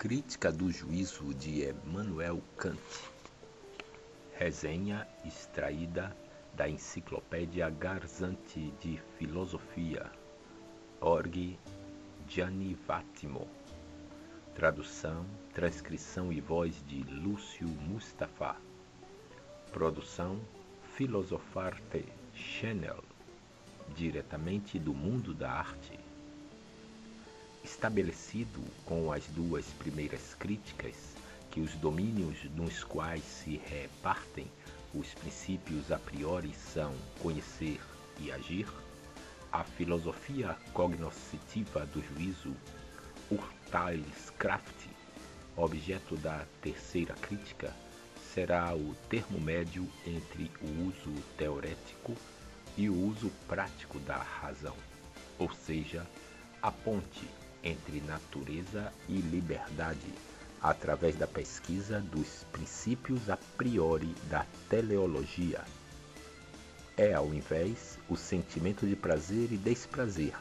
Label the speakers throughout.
Speaker 1: Crítica do Juízo de Immanuel Kant. Resenha extraída da Enciclopédia Garzanti de Filosofia, Org. Gianni Vattimo. Tradução, transcrição e voz de Lúcio Mustafa. Produção Filosofarte Channel, diretamente do mundo da arte. Estabelecido com as duas primeiras críticas que os domínios nos quais se repartem os princípios a priori são conhecer e agir, a filosofia cognoscitiva do juízo, Urteilskraft, objeto da terceira crítica, será o termo médio entre o uso teorético e o uso prático da razão, ou seja, a ponte entre natureza e liberdade, através da pesquisa dos princípios a priori da teleologia. É, ao invés, o sentimento de prazer e desprazer,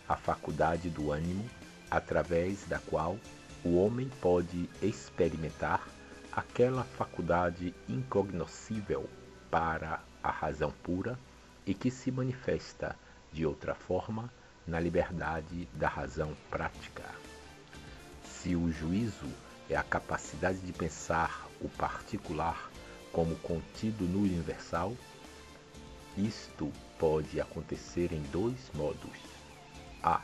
Speaker 1: a faculdade do ânimo, através da qual o homem pode experimentar aquela faculdade incognoscível para a razão pura e que se manifesta, de outra forma, na liberdade da razão prática. Se o juízo é a capacidade de pensar o particular como contido no universal, isto pode acontecer em dois modos. A.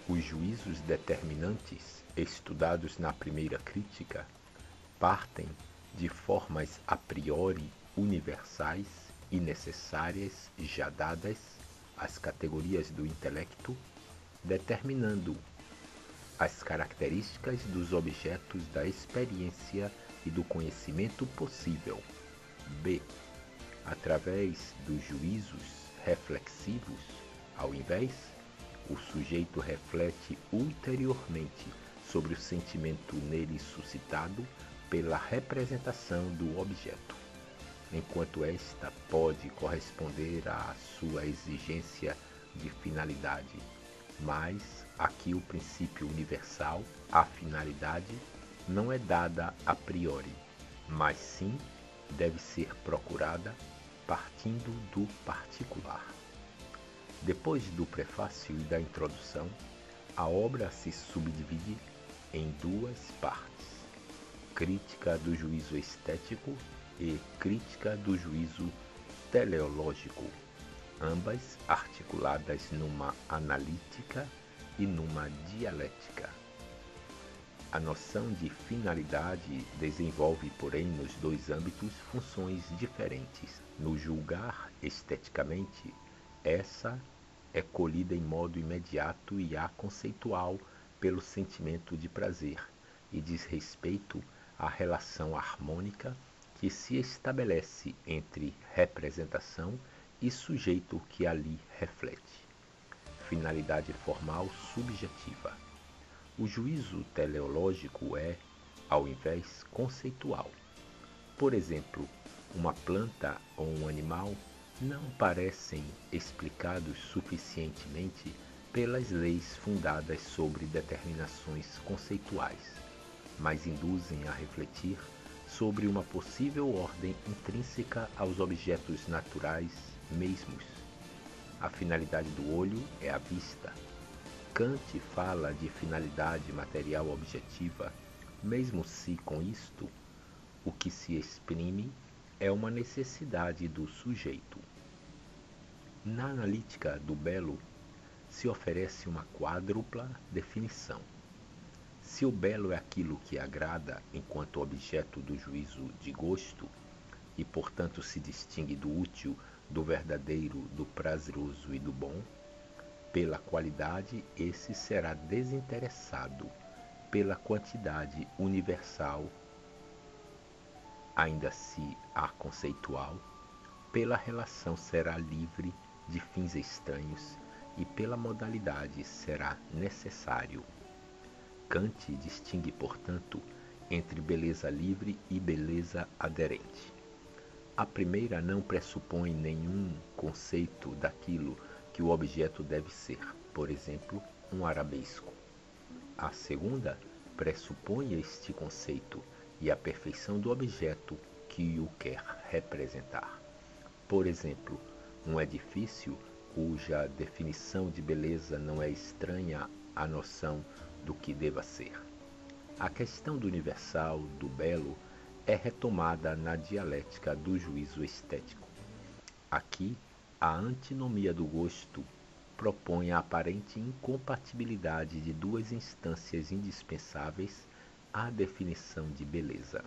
Speaker 1: Os juízos determinantes, estudados na primeira crítica, partem de formas a priori universais e necessárias já dadas às categorias do intelecto, determinando as características dos objetos da experiência e do conhecimento possível. B. Através dos juízos reflexivos, ao invés, o sujeito reflete ulteriormente sobre o sentimento nele suscitado pela representação do objeto, enquanto esta pode corresponder à sua exigência de finalidade, mas aqui o princípio universal, a finalidade, não é dada a priori, mas sim deve ser procurada partindo do particular. Depois do prefácio e da introdução, a obra se subdivide em duas partes: crítica do juízo estético e crítica do juízo teleológico, ambas articuladas numa analítica e numa dialética. A noção de finalidade desenvolve, porém, nos dois âmbitos funções diferentes. No julgar esteticamente, essa é colhida em modo imediato e aconceitual pelo sentimento de prazer e diz respeito à relação harmônica que se estabelece entre representação e sujeito que ali reflete. Finalidade formal subjetiva. O juízo teleológico é, ao invés, conceitual. Por exemplo, uma planta ou um animal não parecem explicados suficientemente pelas leis fundadas sobre determinações conceituais, mas induzem a refletir sobre uma possível ordem intrínseca aos objetos naturais mesmos. A finalidade do olho é a vista. Kant fala de finalidade material objetiva, mesmo se, com isto, o que se exprime é uma necessidade do sujeito. Na analítica do belo, se oferece uma quádrupla definição. Se o belo é aquilo que agrada enquanto objeto do juízo de gosto, e portanto se distingue do útil, do verdadeiro, do prazeroso e do bom, pela qualidade esse será desinteressado, pela quantidade universal, ainda se aconceitual, pela relação será livre de fins estranhos e pela modalidade será necessário. Kant distingue, portanto, entre beleza livre e beleza aderente. A primeira não pressupõe nenhum conceito daquilo que o objeto deve ser, por exemplo, um arabesco. A segunda pressupõe este conceito e a perfeição do objeto que o quer representar. Por exemplo, um edifício cuja definição de beleza não é estranha à noção do que deva ser. A questão do universal, do belo, é retomada na dialética do juízo estético. Aqui, a antinomia do gosto propõe a aparente incompatibilidade de duas instâncias indispensáveis à definição de beleza.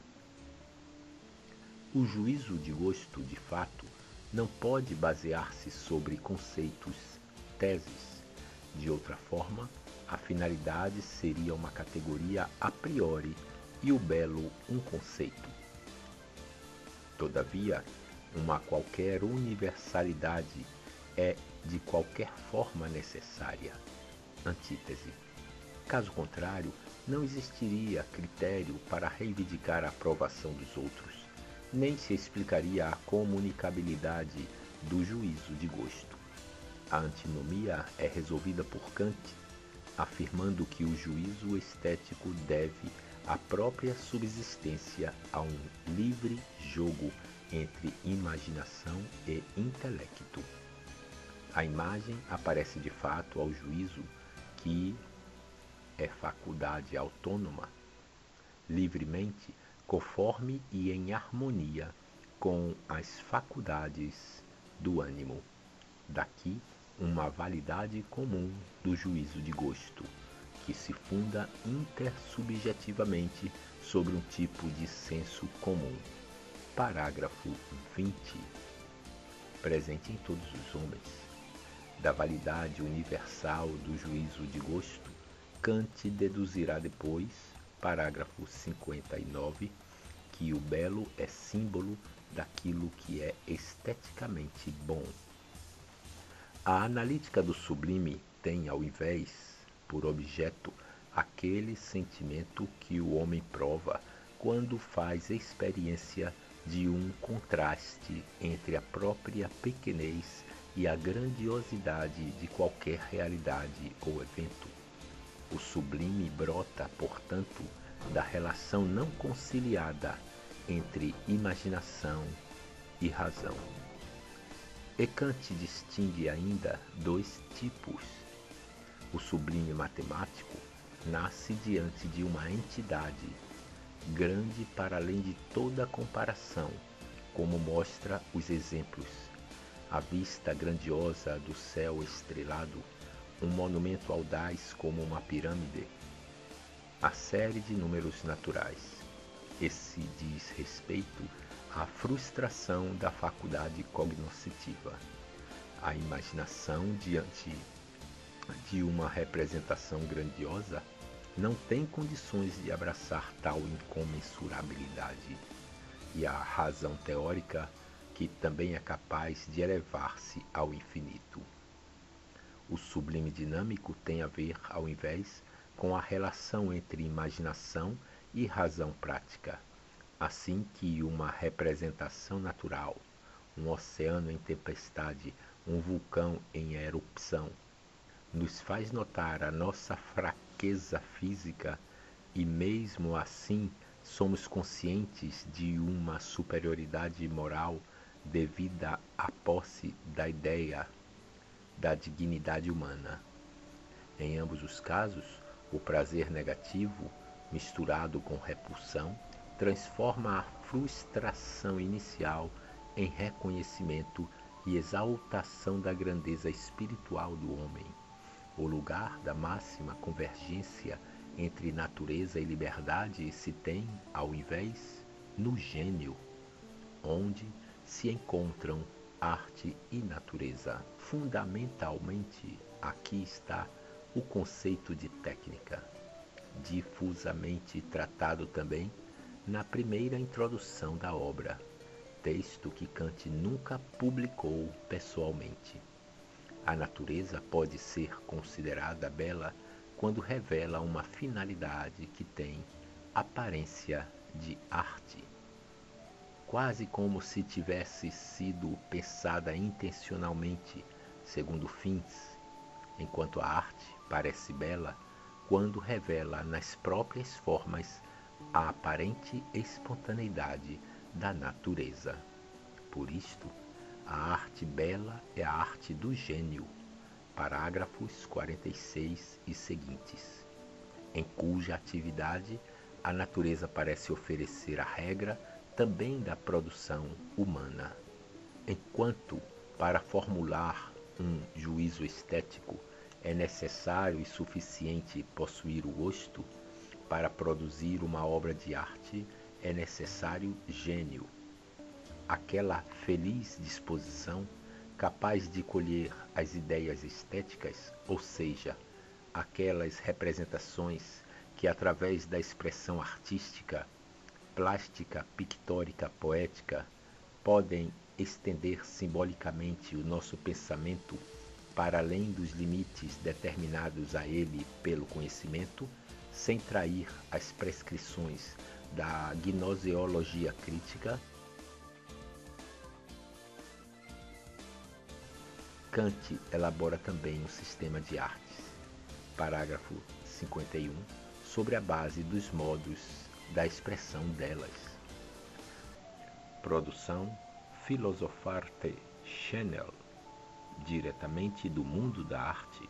Speaker 1: O juízo de gosto, de fato, não pode basear-se sobre conceitos, teses. De outra forma, a finalidade seria uma categoria a priori e o belo um conceito. Todavia, uma qualquer universalidade é de qualquer forma necessária. Antítese. Caso contrário, não existiria critério para reivindicar a aprovação dos outros, nem se explicaria a comunicabilidade do juízo de gosto. A antinomia é resolvida por Kant, afirmando que o juízo estético deve a própria subsistência a um livre jogo entre imaginação e intelecto. A imagem aparece de fato ao juízo, que é faculdade autônoma, livremente, conforme e em harmonia com as faculdades do ânimo. Daqui uma validade comum do juízo de gosto, que se funda intersubjetivamente sobre um tipo de senso comum. Parágrafo 20. Presente em todos os homens. Da validade universal do juízo de gosto, Kant deduzirá depois, parágrafo 59, que o belo é símbolo daquilo que é esteticamente bom. A analítica do sublime tem, ao invés, por objeto, aquele sentimento que o homem prova quando faz experiência de um contraste entre a própria pequenez e a grandiosidade de qualquer realidade ou evento. O sublime brota, portanto, da relação não conciliada entre imaginação e razão. E Kant distingue ainda dois tipos. O sublime matemático nasce diante de uma entidade, grande para além de toda comparação, como mostra os exemplos. A vista grandiosa do céu estrelado, um monumento audaz como uma pirâmide, a série de números naturais. Esse diz respeito à frustração da faculdade cognoscitiva. A imaginação diante de uma representação grandiosa não tem condições de abraçar tal incomensurabilidade, e a razão teórica, que também é capaz de elevar-se ao infinito. O sublime dinâmico tem a ver, ao invés, com a relação entre imaginação e razão prática, assim que uma representação natural, um oceano em tempestade, um vulcão em erupção, nos faz notar a nossa fraqueza física e mesmo assim somos conscientes de uma superioridade moral devida à posse da ideia da dignidade humana. Em ambos os casos, o prazer negativo, misturado com repulsão, transforma a frustração inicial em reconhecimento e exaltação da grandeza espiritual do homem. O lugar da máxima convergência entre natureza e liberdade se tem, ao invés, no gênio, onde se encontram arte e natureza. Fundamentalmente, aqui está o conceito de técnica, difusamente tratado também na primeira introdução da obra, texto que Kant nunca publicou pessoalmente. A natureza pode ser considerada bela quando revela uma finalidade que tem aparência de arte, quase como se tivesse sido pensada intencionalmente segundo fins, enquanto a arte parece bela quando revela nas próprias formas a aparente espontaneidade da natureza. Por isto, a arte bela é a arte do gênio. Parágrafos 46 e seguintes, em cuja atividade a natureza parece oferecer a regra também da produção humana. Enquanto, para formular um juízo estético, é necessário e suficiente possuir o gosto, para produzir uma obra de arte é necessário gênio, aquela feliz disposição capaz de colher as ideias estéticas, ou seja, aquelas representações que através da expressão artística, plástica, pictórica, poética, podem estender simbolicamente o nosso pensamento para além dos limites determinados a ele pelo conhecimento, sem trair as prescrições da gnoseologia crítica. Kant elabora também um sistema de artes, parágrafo 51, sobre a base dos modos da expressão delas. Produção Filosofarte Channel, diretamente do mundo da arte.